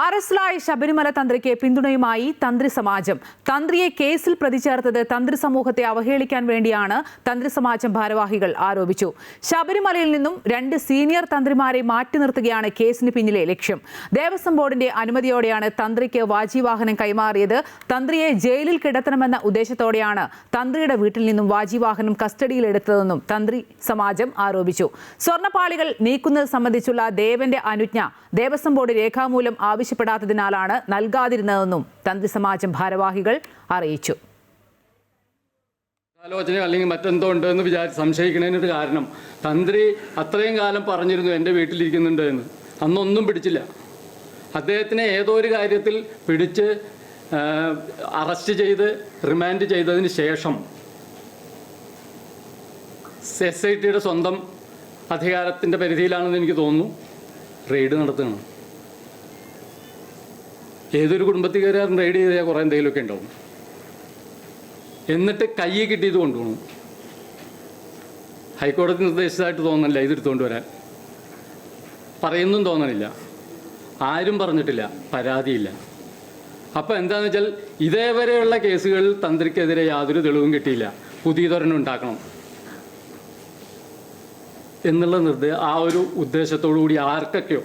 അറസ്റ്റിലായ ശബരിമല തന്ത്രിക്ക് പിന്തുണയുമായി തന്ത്രി സമാജം. തന്ത്രിയെ കേസിൽ പ്രതി ചേർത്തത് തന്ത്രി സമൂഹത്തെ അവഹേളിക്കാൻ വേണ്ടിയാണ് തന്ത്രി സമാജം ഭാരവാഹികൾ ആരോപിച്ചു. ശബരിമലയിൽ നിന്നും 2 സീനിയർ തന്ത്രിമാരെ മാറ്റി നിർത്തുകയാണ് കേസിന് പിന്നിലെ ലക്ഷ്യം. ദേവസ്വം ബോർഡിന്റെ അനുമതിയോടെയാണ് തന്ത്രിക്ക് വാജിവാഹനം കൈമാറിയത്. തന്ത്രിയെ ജയിലിൽ കിടത്തണമെന്ന ഉദ്ദേശത്തോടെയാണ് തന്ത്രിയുടെ വീട്ടിൽ നിന്നും വാജിവാഹനം കസ്റ്റഡിയിലെടുത്തതെന്നും തന്ത്രി സമാജം ആരോപിച്ചു. സ്വർണ്ണപ്പാളികൾ നീക്കുന്നത് സംബന്ധിച്ചുള്ള ദേവന്റെ അനുജ്ഞ ദേവസ്വം ബോർഡ് രേഖാമൂലം ആവശ്യപ്പെടാത്തതിനാലാണ് നൽകാതിരുന്നതെന്നും തന്ത്രി സമാജം ഭാരവാഹികൾ അറിയിച്ചു. ആലോചന അല്ലെങ്കിൽ മറ്റെന്തോ ഉണ്ടെന്ന് സംശയിക്കുന്നതിനൊരു കാരണം തന്ത്രി അത്രയും കാലം പറഞ്ഞിരുന്നു എൻ്റെ വീട്ടിലിരിക്കുന്നുണ്ട് എന്ന്. അന്നൊന്നും പിടിച്ചില്ല. അദ്ദേഹത്തിനെ ഏതോ ഒരു കാര്യത്തിൽ പിടിച്ച് അറസ്റ്റ് ചെയ്ത് റിമാൻഡ് ചെയ്തതിന് ശേഷം SITയുടെ സ്വന്തം അധികാരത്തിൻ്റെ പരിധിയിലാണെന്ന് എനിക്ക് തോന്നുന്നു റെയ്ഡ് നടത്തുകയാണ്. ഏതൊരു കുടുംബത്തിൽ കയറിയാലും റെയ്ഡ് ചെയ്താൽ കുറേ എന്തെങ്കിലുമൊക്കെ ഉണ്ടാവും. എന്നിട്ട് കൈ കിട്ടിയത് കൊണ്ടുപോകണം. ഹൈക്കോടതി നിർദ്ദേശിച്ചതായിട്ട് തോന്നണില്ല ഇതെടുത്തുകൊണ്ട് വരാൻ. പറയുന്നും തോന്നണില്ല. ആരും പറഞ്ഞിട്ടില്ല, പരാതിയില്ല. അപ്പോൾ എന്താണെന്ന് വെച്ചാൽ ഇതേവരെയുള്ള കേസുകളിൽ തന്ത്രിക്കെതിരെ യാതൊരു തെളിവും കിട്ടിയില്ല. പുതിയതൊരെണ്ണം ഉണ്ടാക്കണം എന്നുള്ള ആ ഒരു ഉദ്ദേശത്തോടു കൂടി ആർക്കൊക്കെയോ